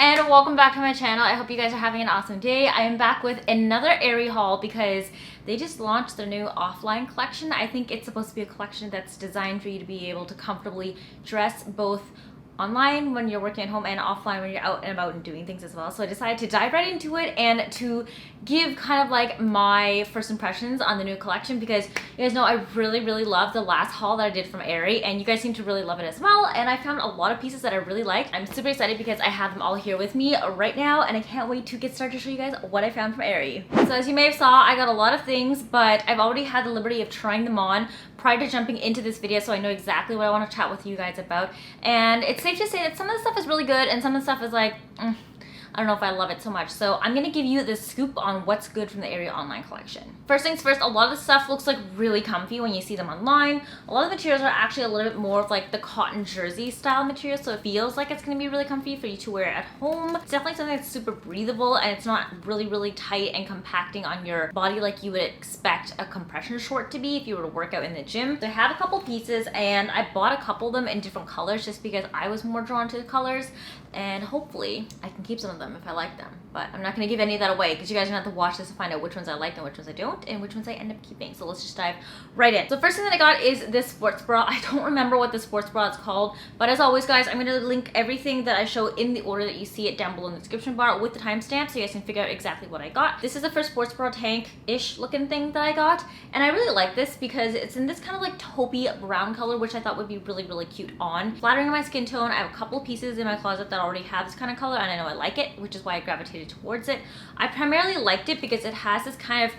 and welcome back to my channel. I hope you guys are having an awesome day. I am back with another Aerie haul because they just launched their new Offline collection. I think it's supposed to be a collection that's designed for you to be able to comfortably dress both online when you're working at home and offline when you're out and about and doing things as well. So I decided to dive right into it and to give kind of like my first impressions on the new collection, because you guys know I really love the last haul that I did from Aerie, and you guys seem to really love it as well, and I found a lot of pieces that I really liked. I'm super excited because I have them all here with me right now, and I can't wait to get started to show you guys what I found from Aerie. So as you may have saw, I got a lot of things, but I've already had the liberty of trying them on prior to jumping into this video, so I know exactly what I want to chat with you guys about. And it's safe to say that some of the stuff is really good and some of the stuff is like, I don't know if I love it so much. So I'm gonna give you the scoop on what's good from the Aerie Online collection. First things first, a lot of the stuff looks like really comfy when you see them online. A lot of the materials are actually a little bit more of like the cotton jersey style material, so it feels like it's gonna be really comfy for you to wear at home. It's definitely something that's super breathable, and it's not really tight and compacting on your body like you would expect a compression short to be if you were to work out in the gym. So I have a couple pieces, and I bought a couple of them in different colors just because I was more drawn to the colors, and hopefully I can keep some of them if I like them. But I'm not going to give any of that away because you guys are going to have to watch this to find out which ones I like and which ones I don't, and which ones I end up keeping. So let's just dive right in. So first thing that I got is this sports bra. I don't remember what the sports bra is called, but as always guys, I'm going to link everything that I show in the order that you see it down below in the description bar with the timestamp so you guys can figure out exactly what I got. This is the first sports bra tank-ish looking thing that I got, and I really like this because it's in this kind of like taupey brown color, which I thought would be really cute on. Flattering on my skin tone. I have a couple pieces in my closet that already have this kind of color, and I know I like it, which is why I gravitated towards it. I primarily liked it because it has this kind of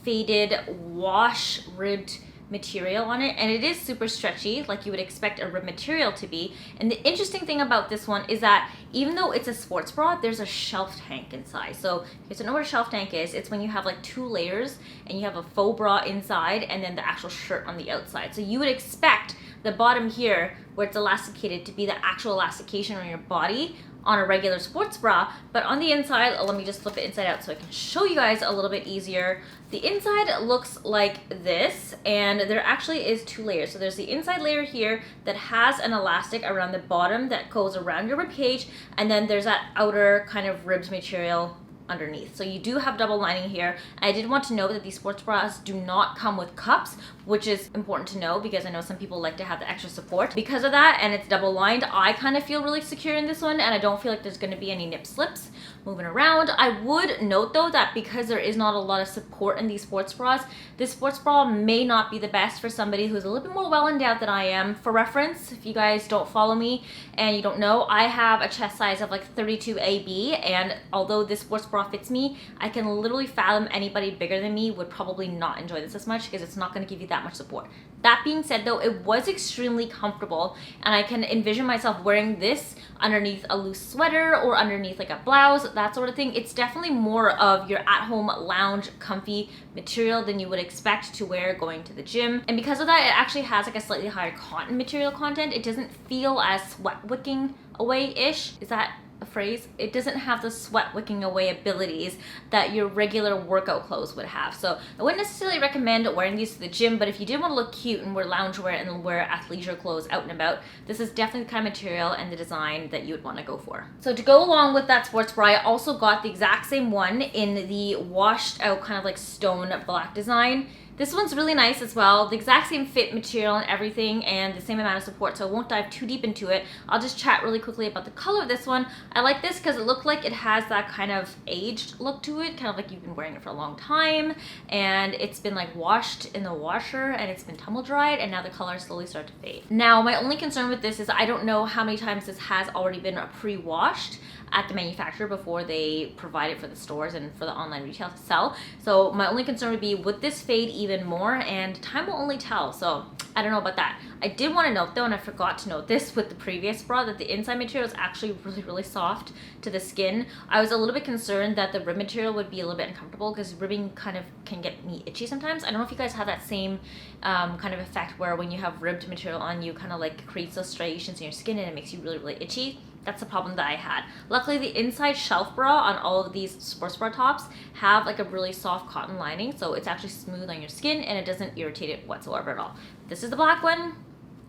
faded wash ribbed material on it, and it is super stretchy like you would expect a rib material to be. And the interesting thing about this one is that even though it's a sports bra, there's a shelf tank inside. So if you don't know what a shelf tank is, it's when you have like two layers and you have a faux bra inside and then the actual shirt on the outside. So you would expect the bottom here where it's elasticated to be the actual elastication on your body on a regular sports bra, but on the inside, let me just flip it inside out so I can show you guys a little bit easier. The inside looks like this, and there actually is two layers. So there's the inside layer here that has an elastic around the bottom that goes around your rib cage, and then there's that outer kind of ribbed material underneath. So you do have double lining here. I did want to note that these sports bras do not come with cups, which is important to know because I know some people like to have the extra support. Because of that, and it's double lined, I kind of feel really secure in this one, and I don't feel like there's going to be any nip slips moving around. I would note though that because there is not a lot of support in these sports bras, this sports bra may not be the best for somebody who's a little bit more well endowed than I am. For reference, if you guys don't follow me and you don't know, I have a chest size of like 32 AB, and although this sports bra fits me, I can literally fathom anybody bigger than me would probably not enjoy this as much because it's not going to give you that much support. That being said though, it was extremely comfortable, and I can envision myself wearing this underneath a loose sweater or underneath like a blouse, that sort of thing. It's definitely more of your at-home lounge comfy material than you would expect to wear going to the gym. And because of that, it actually has like a slightly higher cotton material content. It doesn't feel as sweat wicking away-ish. Is that a phrase? It doesn't have the sweat wicking away abilities that your regular workout clothes would have. So I wouldn't necessarily recommend wearing these to the gym, but if you did want to look cute and wear loungewear and wear athleisure clothes out and about, this is definitely the kind of material and the design that you would want to go for. So to go along with that sports bra, I also got the exact same one in the washed out kind of like stone black design. This one's really nice as well. The exact same fit material and everything, and the same amount of support, so I won't dive too deep into it. I'll just chat really quickly about the color of this one. I like this because it looked like it has that kind of aged look to it, kind of like you've been wearing it for a long time, and it's been like washed in the washer and it's been tumble dried, and now the colors slowly start to fade. Now, my only concern with this is I don't know how many times this has already been pre-washed at the manufacturer before they provide it for the stores and for the online retail to sell. So my only concern would be, would this fade even more? And time will only tell. So I don't know about that. I did want to note though, and I forgot to note this with the previous bra, that the inside material is actually really soft to the skin. I was a little bit concerned that the rib material would be a little bit uncomfortable because ribbing kind of can get me itchy sometimes. I don't know if you guys have that same kind of effect where when you have ribbed material on you, kind of like creates those striations in your skin and it makes you really itchy. That's the problem that I had. Luckily, the inside shelf bra on all of these sports bra tops have like a really soft cotton lining, so it's actually smooth on your skin and it doesn't irritate it whatsoever at all. This is the black one.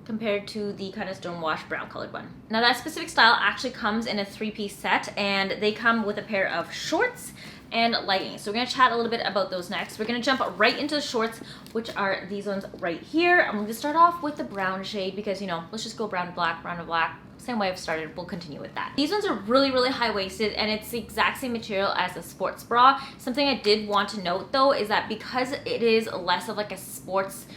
compared to the kind of stonewash brown colored one. Now that specific style actually comes in a 3-piece set, and they come with a pair of shorts and leggings. So we're gonna chat a little bit about those next. We're gonna jump right into the shorts, which are these ones right here. I'm gonna start off with the brown shade because, you know, let's just go brown to black, same way I've started, we'll continue with that. These ones are really, really high-waisted, and it's the exact same material as a sports bra. Something I did want to note though is that because it is less of like a sports,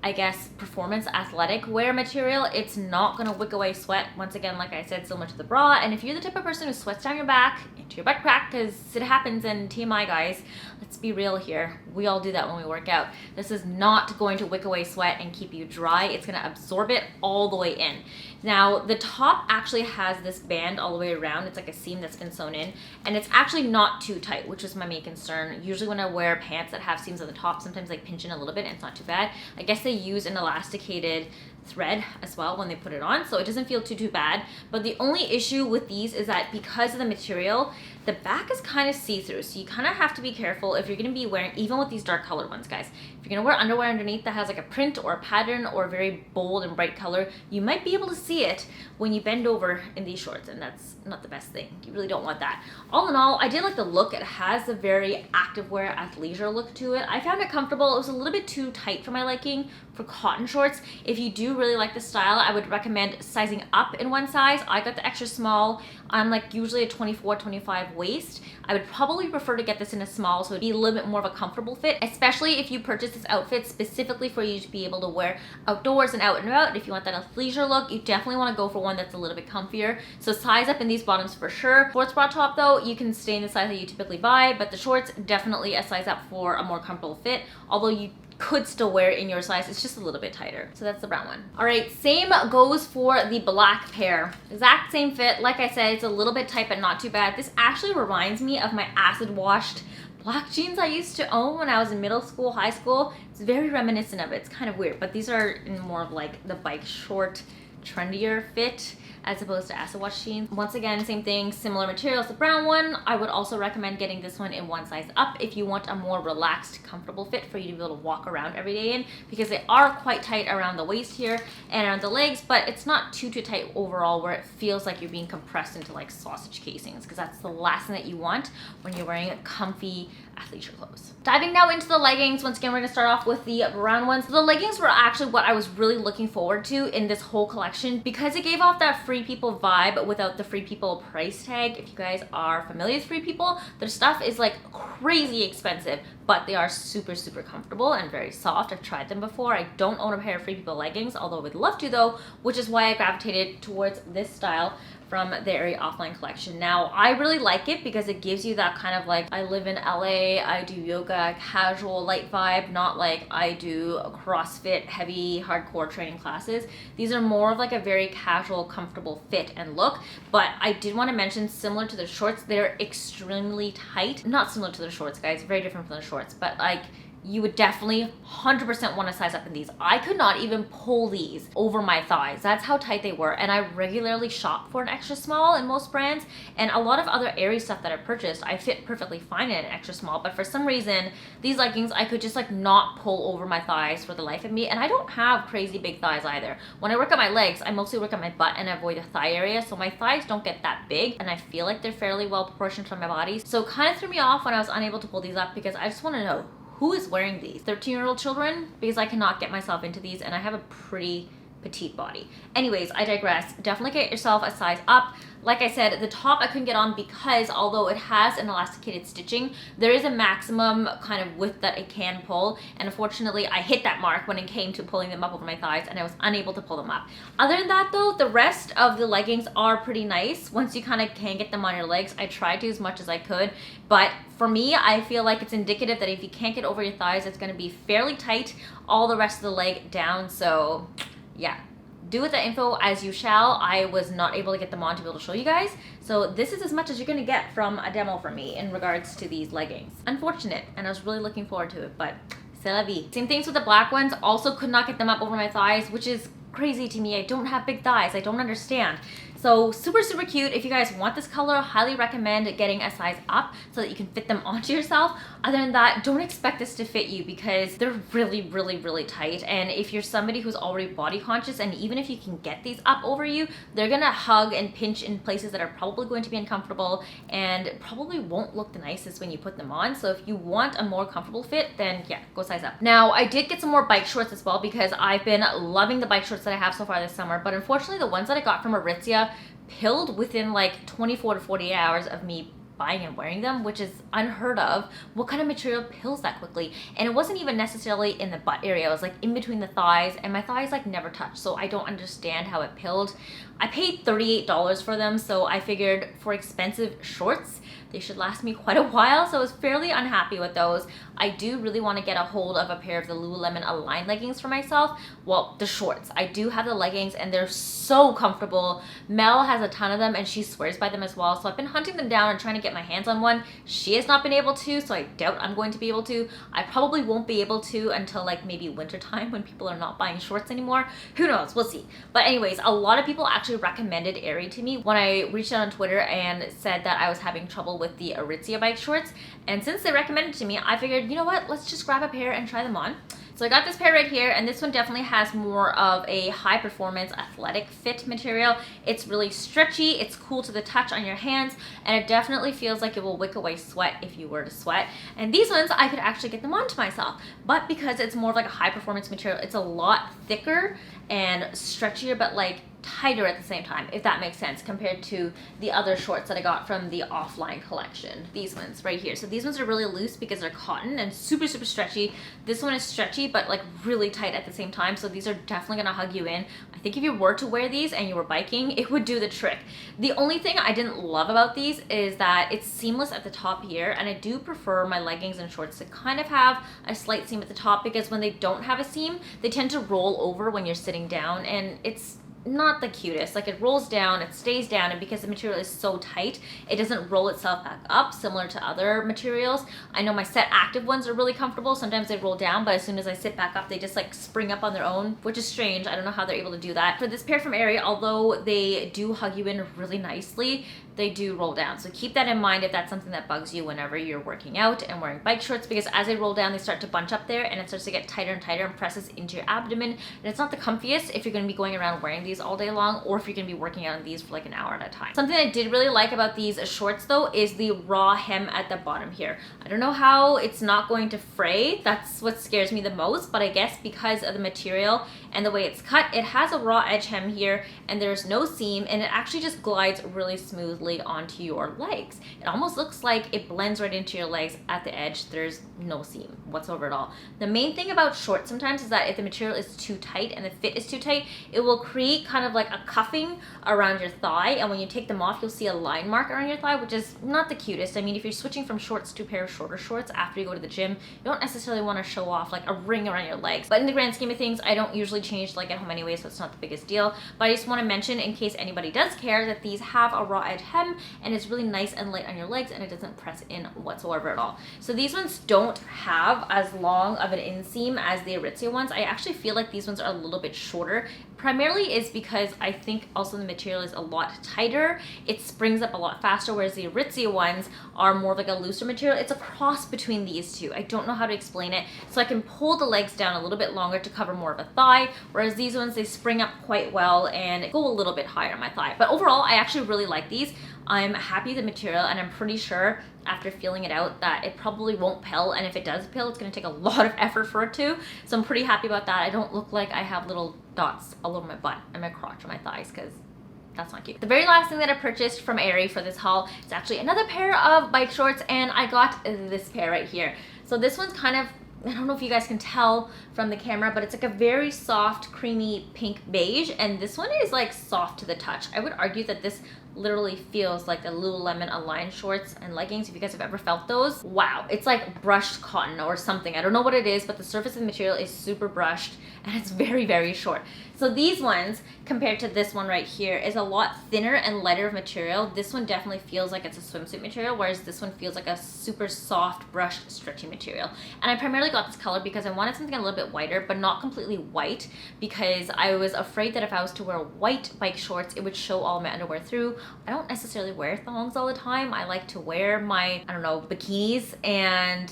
I guess, performance athletic wear material, it's not gonna wick away sweat. Once again, like I said, similar to the bra. And if you're the type of person who sweats down your back into your butt crack, because it happens, and TMI guys, let's be real here, we all do that when we work out. This is not going to wick away sweat and keep you dry. It's gonna absorb it all the way in. Now, the top actually has this band all the way around. It's like a seam that's been sewn in, and it's actually not too tight, which is my main concern. Usually when I wear pants that have seams at the top, sometimes they pinch in a little bit and it's not too bad. I guess they use an elasticated thread as well when they put it on, so it doesn't feel too bad. But the only issue with these is that because of the material, the back is kind of see-through, so you kind of have to be careful if you're going to be wearing, even with these dark colored ones, guys. If you're going to wear underwear underneath that has like a print or a pattern or a very bold and bright color, you might be able to see it when you bend over in these shorts, and that's not the best thing. You really don't want that. All in all, I did like the look. It has a very activewear athleisure look to it. I found it comfortable. It was a little bit too tight for my liking for cotton shorts. If you do really like the style, I would recommend sizing up in one size. I got the extra small. I'm like usually a 24, 25 waist. I would probably prefer to get this in a small, so it'd be a little bit more of a comfortable fit, especially if you purchase this outfit specifically for you to be able to wear outdoors and out and about. If you want that athleisure look, you definitely want to go for one that's a little bit comfier. So size up in these bottoms for sure. Sports bra top though, you can stay in the size that you typically buy, but the shorts, definitely a size up for a more comfortable fit, although you could still wear it in your size. It's just a little bit tighter. So that's the brown one. All right, same goes for the black pair. Exact same fit. Like I said, it's a little bit tight, but not too bad. This actually reminds me of my acid washed black jeans I used to own when I was in middle school, high school. It's very reminiscent of it. It's kind of weird, but these are in more of like the bike short, trendier fit as opposed to acid wash jeans. Once again, same thing, similar materials. The brown one, I would also recommend getting this one in one size up if you want a more relaxed, comfortable fit for you to be able to walk around every day in, because they are quite tight around the waist here and around the legs, but it's not too tight overall where it feels like you're being compressed into like sausage casings, because that's the last thing that you want when you're wearing comfy athleisure clothes. Diving now into the leggings, once again, we're gonna start off with the brown ones. The leggings were actually what I was really looking forward to in this whole collection because it gave off that Free People vibe without the Free People price tag. If you guys are familiar with Free People, their stuff is like crazy expensive, but they are super, super comfortable and very soft. I've tried them before. I don't own a pair of Free People leggings, although I would love to though, which is why I gravitated towards this style from the Aerie Offline collection. Now, I really like it because it gives you that kind of like, I live in LA, I do yoga, casual, light vibe, not like I do CrossFit, heavy, hardcore training classes. These are more of like a very casual, comfortable fit and look, but I did want to mention, similar to the shorts, they're extremely tight. Not similar to the shorts, guys, very different from the shorts, but like, you would definitely 100% want to size up in these. I could not even pull these over my thighs. That's how tight they were. And I regularly shop for an extra small in most brands. And a lot of other Aerie stuff that I purchased, I fit perfectly fine in an extra small. But for some reason, these leggings, I could just like not pull over my thighs for the life of me. And I don't have crazy big thighs either. When I work at my legs, I mostly work at my butt and avoid the thigh area. So my thighs don't get that big. And I feel like they're fairly well proportioned for my body. So it kind of threw me off when I was unable to pull these up because I just want to know, who is wearing these? 13-year-old children? Because I cannot get myself into these and I have a pretty petite body. Anyways, I digress. Definitely get yourself a size up. Like I said, the top I couldn't get on because although it has an elasticated stitching, there is a maximum kind of width that it can pull. And unfortunately, I hit that mark when it came to pulling them up over my thighs and I was unable to pull them up. Other than that though, the rest of the leggings are pretty nice. Once you kind of can get them on your legs, I tried to as much as I could. But for me, I feel like it's indicative that if you can't get over your thighs, it's going to be fairly tight all the rest of the leg down. So yeah. Do with the info as you shall. I was not able to get them on to be able to show you guys. So this is as much as you're gonna get from a demo from me in regards to these leggings. Unfortunate, and I was really looking forward to it, but c'est la vie. Same things with the black ones. Also could not get them up over my thighs, which is crazy to me. I don't have big thighs. I don't understand. So super, super cute. If you guys want this color, highly recommend getting a size up so that you can fit them onto yourself. Other than that, don't expect this to fit you because they're really, really, really tight. And if you're somebody who's already body conscious, and even if you can get these up over you, they're gonna hug and pinch in places that are probably going to be uncomfortable and probably won't look the nicest when you put them on. So if you want a more comfortable fit, then yeah, go size up. Now, I did get some more bike shorts as well because I've been loving the bike shorts that I have so far this summer, but unfortunately the ones that I got from Aritzia pilled within like 24 to 48 hours of me buying and wearing them, which is unheard of. What kind of material pills that quickly? And it wasn't even necessarily in the butt area. It was like in between the thighs, and my thighs like never touch, so I don't understand how it pilled. I paid $38 for them, so I figured for expensive shorts, they should last me quite a while, so I was fairly unhappy with those. I do really want to get a hold of a pair of the Lululemon Align leggings for myself. Well, the shorts. I do have the leggings and they're so comfortable. Mel has a ton of them and she swears by them as well, so I've been hunting them down and trying to get my hands on one. She has not been able to, so I doubt I'm going to be able to. I probably won't be able to until like maybe winter time when people are not buying shorts anymore. Who knows? We'll see. But anyways, a lot of people actually recommended Aerie to me when I reached out on Twitter and said that I was having trouble with the Aritzia bike shorts. And since they recommended it to me, I figured, you know what, let's just grab a pair and try them on. So I got this pair right here, and this one definitely has more of a high performance athletic fit material. It's really stretchy, it's cool to the touch on your hands, and it definitely feels like it will wick away sweat if you were to sweat. And these ones, I could actually get them onto myself, but because it's more of like a high performance material, it's a lot thicker and stretchier, but like tighter at the same time, if that makes sense, compared to the other shorts that I got from the Offline collection. These ones right here. So these ones are really loose because they're cotton and super, super stretchy. This one is stretchy, but like really tight at the same time. So these are definitely gonna hug you in. I think if you were to wear these and you were biking, it would do the trick. The only thing I didn't love about these is that it's seamless at the top here, and I do prefer my leggings and shorts to kind of have a slight seam at the top, because when they don't have a seam, they tend to roll over when you're sitting down, and it's not the cutest. Like, it rolls down, it stays down, and because the material is so tight, it doesn't roll itself back up similar to other materials. I know my Set Active ones are really comfortable. Sometimes they roll down, but as soon as I sit back up, they just like spring up on their own, which is strange. I don't know how they're able to do that. For this pair from Aerie, although they do hug you in really nicely, they do roll down. So keep that in mind if that's something that bugs you whenever you're working out and wearing bike shorts, because as they roll down, they start to bunch up there and it starts to get tighter and tighter and presses into your abdomen. And it's not the comfiest if you're going to be going around wearing these all day long, or if you're going to be working out on these for like an hour at a time. Something I did really like about these shorts though is the raw hem at the bottom here. I don't know how it's not going to fray. That's what scares me the most, but I guess because of the material and the way it's cut, it has a raw edge hem here and there's no seam, and it actually just glides really smoothly onto your legs. It almost looks like it blends right into your legs at the edge. There's no seam whatsoever at all. The main thing about shorts sometimes is that if the material is too tight and the fit is too tight, it will create kind of like a cuffing around your thigh, and when you take them off, you'll see a line mark around your thigh, which is not the cutest. I mean, if you're switching from shorts to a pair of shorter shorts after you go to the gym, you don't necessarily want to show off like a ring around your legs. But in the grand scheme of things, I don't usually change like at home anyway, so it's not the biggest deal. But I just want to mention, in case anybody does care, that these have a raw edge hem and it's really nice and light on your legs, and it doesn't press in whatsoever at all. So these ones don't have as long of an inseam as the Aritzia ones. I actually feel like these ones are a little bit shorter. Primarily is because I think also the material is a lot tighter. It springs up a lot faster, whereas the Aritzia ones are more like a looser material. It's a cross between these two. I don't know how to explain it. So I can pull the legs down a little bit longer to cover more of a thigh, whereas these ones, they spring up quite well and go a little bit higher on my thigh. But overall, I actually really like these. I'm happy with the material, and I'm pretty sure after feeling it out that it probably won't pill, and if it does pill, it's going to take a lot of effort for it to. So I'm pretty happy about that. I don't look like I have little dots all over my butt and my crotch and my thighs, because that's not cute. The very last thing that I purchased from Aerie for this haul is actually another pair of bike shorts, and I got this pair right here. So this one's kind of, I don't know if you guys can tell from the camera, but it's like a very soft, creamy pink beige, and this one is like soft to the touch. I would argue that this literally feels like the Lululemon Align shorts and leggings. If you guys have ever felt those, wow, it's like brushed cotton or something. I don't know what it is, but the surface of the material is super brushed and it's very, very short. So these ones, compared to this one right here, is a lot thinner and lighter of material. This one definitely feels like it's a swimsuit material, whereas this one feels like a super soft, brushed, stretchy material. And I primarily got this color because I wanted something a little bit whiter, but not completely white, because I was afraid that if I was to wear white bike shorts, it would show all my underwear through. I don't necessarily wear thongs all the time. I like to wear my, I don't know, bikinis, and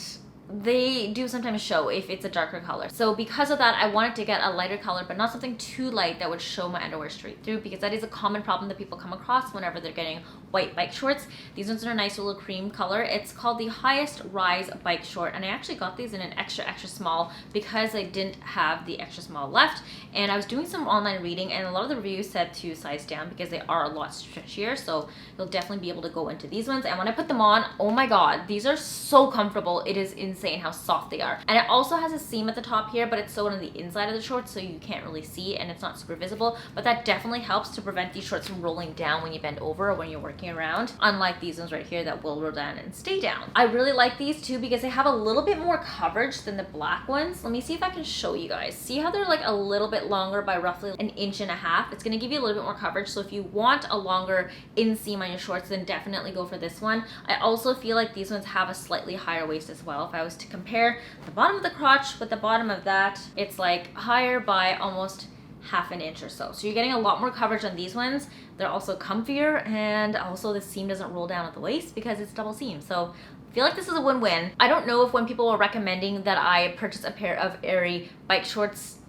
they do sometimes show if it's a darker color. So because of that, I wanted to get a lighter color, but not something too light that would show my underwear straight through, because that is a common problem that people come across whenever they're getting white bike shorts. These ones are a nice little cream color. It's called the Highest Rise Bike Short, and I actually got these in an extra small because I didn't have the extra small left. And I was doing some online reading, and a lot of the reviews said to size down because they are a lot stretchier, so you'll definitely be able to go into these ones. And when I put them on, oh my god, these are so comfortable. It is insane how soft they are. And it also has a seam at the top here, but it's sewn on the inside of the shorts, so you can't really see, and it's not super visible, but that definitely helps to prevent these shorts from rolling down when you bend over or when you're working around, unlike these ones right here that will roll down and stay down. I really like these too because they have a little bit more coverage than the black ones. Let me see if I can show you guys. See how they're like a little bit longer by roughly 1.5 inches? It's going to give you a little bit more coverage, so if you want a longer inseam on your shorts, then definitely go for this one. I also feel like these ones have a slightly higher waist as well. If I was to compare the bottom of the crotch with the bottom of that, it's like higher by almost 1/2 inch or so. So you're getting a lot more coverage on these ones. They're also comfier, and also the seam doesn't roll down at the waist because it's double seam. So I feel like this is a win-win. I don't know if when people were recommending that I purchase a pair of Aerie bike shorts,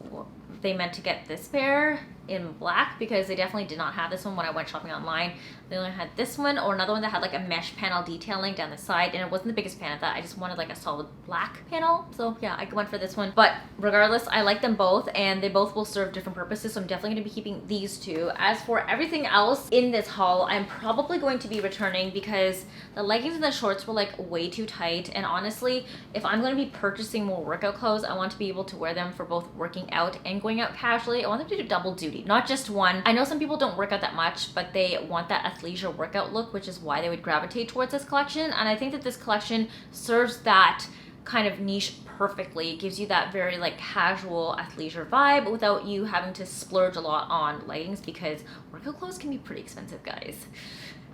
they meant to get this pair in black, because they definitely did not have this one when I went shopping online. They only had this one or another one that had like a mesh panel detailing down the side, and it wasn't the biggest fan of that. I just wanted like a solid black panel, so yeah, I went for this one. But regardless, I like them both, and they both will serve different purposes, so I'm definitely going to be keeping these two. As for everything else in this haul, I'm probably going to be returning because the leggings and the shorts were like way too tight, and honestly, if I'm going to be purchasing more workout clothes, I want to be able to wear them for both working out and going out casually. I want them to do double duty, not just one. I know some people don't work out that much, but they want that athleisure workout look, which is why they would gravitate towards this collection. And I think that this collection serves that kind of niche perfectly. It gives you that very like casual athleisure vibe without you having to splurge a lot on leggings, because workout clothes can be pretty expensive, guys.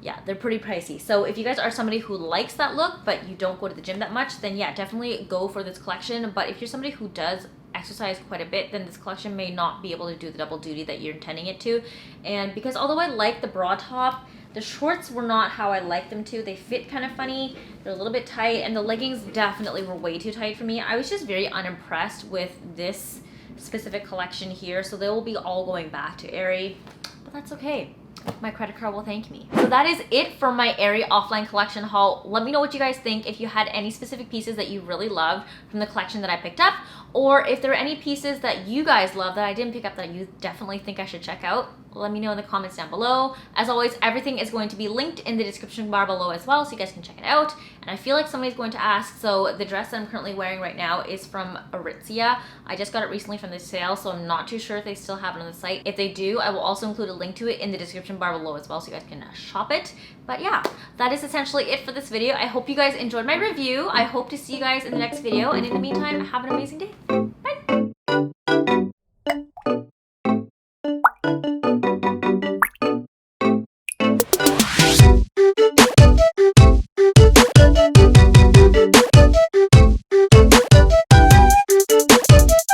Yeah, they're pretty pricey. So if you guys are somebody who likes that look but you don't go to the gym that much, then yeah, definitely go for this collection. But if you're somebody who does exercise quite a bit, then this collection may not be able to do the double duty that you're intending it to. And because although I like the bra top, the shorts were not how I like them to. They fit kind of funny, they're a little bit tight, and the leggings definitely were way too tight for me. I was just very unimpressed with this specific collection here, so they will be all going back to Aerie, but that's okay. My credit card will thank me. So that is it for my Aerie Offline collection haul. Let me know what you guys think, if you had any specific pieces that you really loved from the collection that I picked up, or if there are any pieces that you guys love that I didn't pick up that you definitely think I should check out. Let me know in the comments down below. As always, everything is going to be linked in the description bar below as well, so you guys can check it out. And I feel like somebody's going to ask, so the dress that I'm currently wearing right now is from Aritzia. I just got it recently from the sale, so I'm not too sure if they still have it on the site. If they do, I will also include a link to it in the description bar below as well, so you guys can shop it. But yeah, that is essentially it for this video. I hope you guys enjoyed my review. I hope to see you guys in the next video, and in the meantime, have an amazing day.